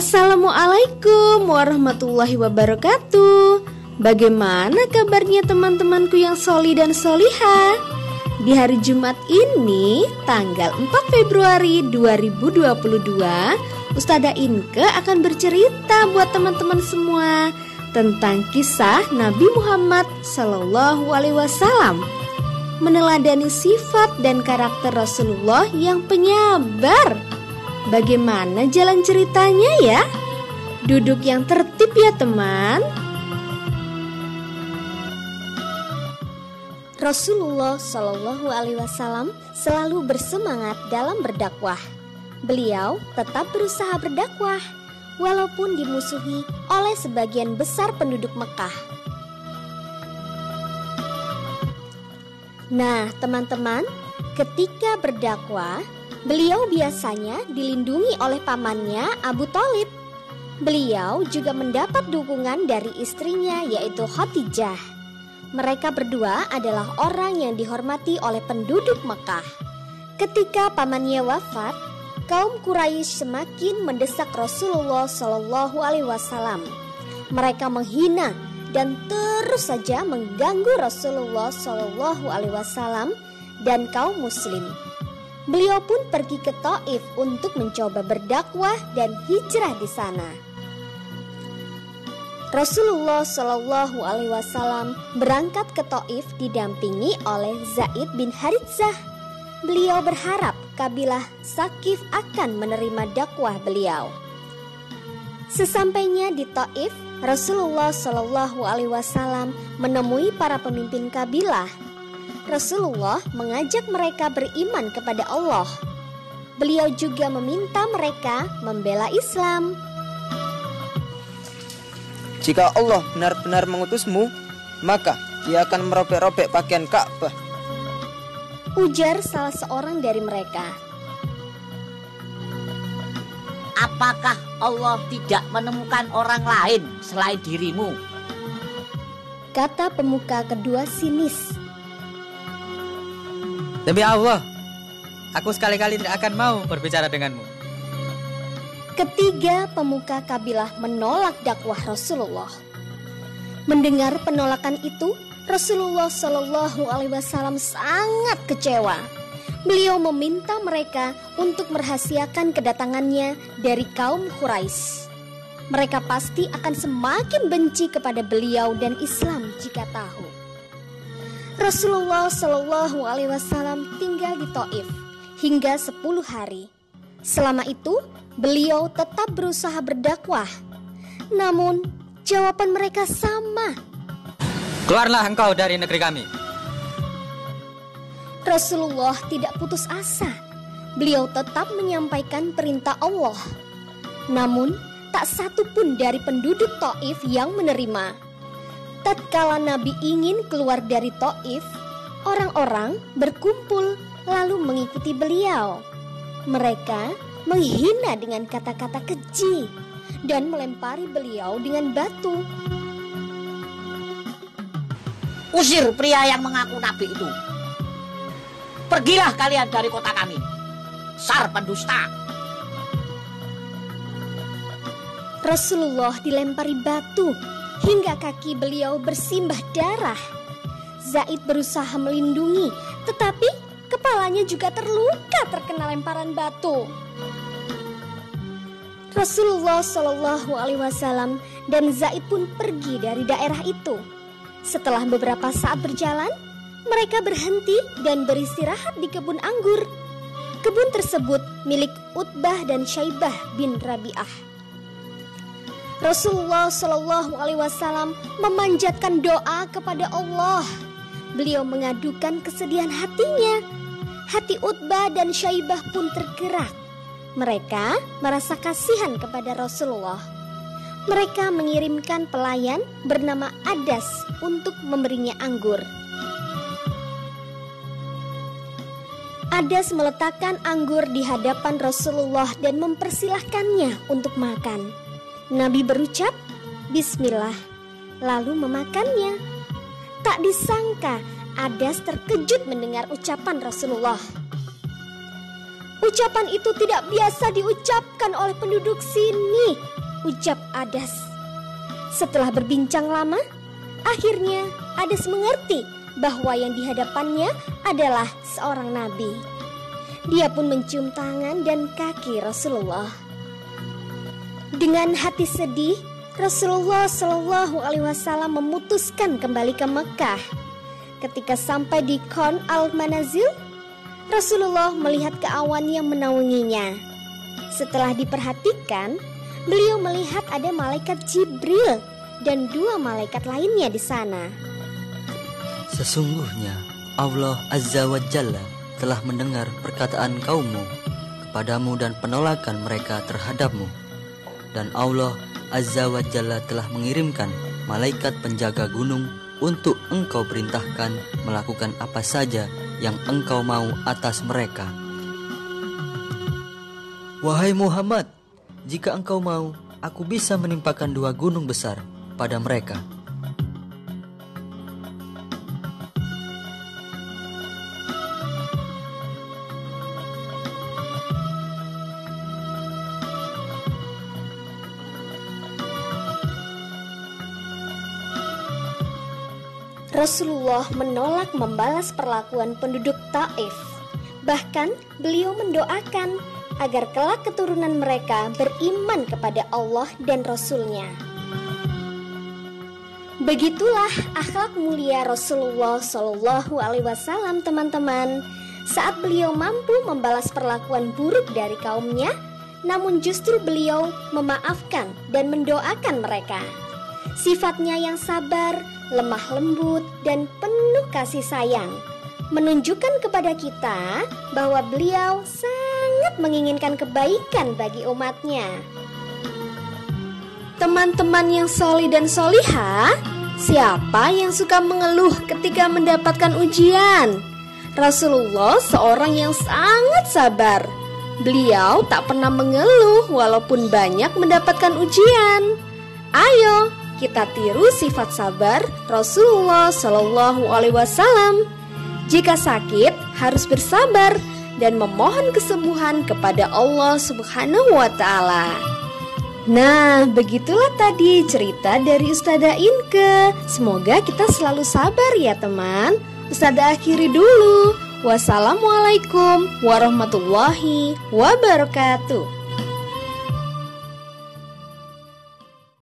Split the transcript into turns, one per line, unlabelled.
Assalamualaikum warahmatullahi wabarakatuh. Bagaimana kabarnya teman-temanku yang soli dan soliha? Di hari Jumat ini, tanggal 4 Februari 2022, Ustazah Inke akan bercerita buat teman-teman semua tentang kisah Nabi Muhammad SAW, meneladani sifat dan karakter Rasulullah yang penyabar. Bagaimana jalan ceritanya ya? Duduk yang tertib ya teman.
Rasulullah Shallallahu Alaihi Wasallam selalu bersemangat dalam berdakwah. Beliau tetap berusaha berdakwah walaupun dimusuhi oleh sebagian besar penduduk Mekah. Nah, teman-teman, ketika berdakwah, beliau biasanya dilindungi oleh pamannya Abu Thalib. Beliau juga mendapat dukungan dari istrinya yaitu Khadijah. Mereka berdua adalah orang yang dihormati oleh penduduk Mekah. Ketika pamannya wafat, kaum Quraisy semakin mendesak Rasulullah Shallallahu Alaihi Wasallam. Mereka menghina dan terus saja mengganggu Rasulullah Shallallahu Alaihi Wasallam dan kaum Muslim. Beliau pun pergi ke Thaif untuk mencoba berdakwah dan hijrah di sana. Rasulullah Shallallahu Alaihi Wasallam berangkat ke Thaif didampingi oleh Zaid bin Haritsah. Beliau berharap kabilah Saqif akan menerima dakwah beliau. Sesampainya di Thaif, Rasulullah Shallallahu Alaihi Wasallam menemui para pemimpin kabilah. Rasulullah mengajak mereka beriman kepada Allah. Beliau juga meminta mereka membela Islam.
Jika Allah benar-benar mengutusmu, maka Dia akan merobek-robek pakaian Ka'bah,
ujar salah seorang dari mereka.
Apakah Allah tidak menemukan orang lain selain dirimu?
Kata pemuka kedua sinis.
Demi Allah, aku sekali-kali tidak akan mau berbicara denganmu.
Ketiga pemuka kabilah menolak dakwah Rasulullah. Mendengar penolakan itu, Rasulullah Shallallahu Alaihi Wasallam sangat kecewa. Beliau meminta mereka untuk merahasiakan kedatangannya dari kaum Quraisy. Mereka pasti akan semakin benci kepada beliau dan Islam jika tahu. Rasulullah Shallallahu Alaihi Wasallam tinggal di Thaif hingga 10 hari. Selama itu, beliau tetap berusaha berdakwah. Namun, jawaban mereka sama.
Keluarlah engkau dari negeri kami.
Rasulullah tidak putus asa. Beliau tetap menyampaikan perintah Allah. Namun, tak satu pun dari penduduk Thaif yang menerima. Tatkala Nabi ingin keluar dari Thaif, orang-orang berkumpul lalu mengikuti beliau. Mereka menghina dengan kata-kata keji dan melempari beliau dengan batu.
Usir pria yang mengaku nabi itu. Pergilah kalian dari kota kami, dasar pendusta.
Rasulullah dilempari batu hingga kaki beliau bersimbah darah. Zaid berusaha melindungi, tetapi kepalanya juga terluka terkena lemparan batu. Rasulullah Shallallahu Alaihi Wasallam dan Zaid pun pergi dari daerah itu. Setelah beberapa saat berjalan, mereka berhenti dan beristirahat di kebun anggur. Kebun tersebut milik Utbah dan Syaibah bin Rabi'ah. Rasulullah Shallallahu Alaihi Wasallam memanjatkan doa kepada Allah. Beliau mengadukan kesedihan hatinya. Hati Utbah dan Syaibah pun tergerak. Mereka merasa kasihan kepada Rasulullah. Mereka mengirimkan pelayan bernama Adas untuk memberinya anggur. Adas meletakkan anggur di hadapan Rasulullah dan mempersilahkannya untuk makan. Nabi berucap, "Bismillah," lalu memakannya. Tak disangka Adas terkejut mendengar ucapan Rasulullah. Ucapan itu tidak biasa diucapkan oleh penduduk sini. ucap Adas. Setelah berbincang lama, akhirnya Adas mengerti bahwa yang di hadapannya adalah seorang nabi. Dia pun mencium tangan dan kaki Rasulullah. Dengan hati sedih, Rasulullah Shallallahu Alaihi Wasallam memutuskan kembali ke Mekah. Ketika sampai di Kon al-Manazil, Rasulullah melihat keawan yang menaunginya. Setelah diperhatikan, beliau melihat ada malaikat Jibril dan 2 malaikat lainnya di sana.
Sesungguhnya Allah Azza wa Jalla telah mendengar perkataan kaummu kepadamu dan penolakan mereka terhadapmu. Dan Allah Azza wa Jalla telah mengirimkan malaikat penjaga gunung untuk engkau perintahkan melakukan apa saja yang engkau mau atas mereka. Wahai Muhammad, jika engkau mau, aku bisa menimpakan 2 gunung besar pada mereka.
Rasulullah menolak membalas perlakuan penduduk Taif. Bahkan beliau mendoakan agar kelak keturunan mereka beriman kepada Allah dan Rasul-Nya. Begitulah akhlak mulia Rasulullah Shallallahu Alaihi Wasallam, teman-teman. Saat beliau mampu membalas perlakuan buruk dari kaumnya, namun justru beliau memaafkan dan mendoakan mereka. Sifatnya yang sabar, lemah lembut, dan penuh kasih sayang menunjukkan kepada kita bahwa beliau sangat menginginkan kebaikan bagi umatnya.
Teman-teman yang solih dan solihah, siapa yang suka mengeluh ketika mendapatkan ujian? Rasulullah seorang yang sangat sabar. Beliau tak pernah mengeluh walaupun banyak mendapatkan ujian. Ayo kita tiru sifat sabar Rasulullah Shallallahu Alaihi Wasallam. Jika sakit harus bersabar dan memohon kesembuhan kepada Allah Subhanahu wa Ta'ala. Nah, begitulah tadi cerita dari Ustazah Inke. Semoga kita selalu sabar ya teman. Ustazah akhiri dulu. Wassalamualaikum warahmatullahi wabarakatuh.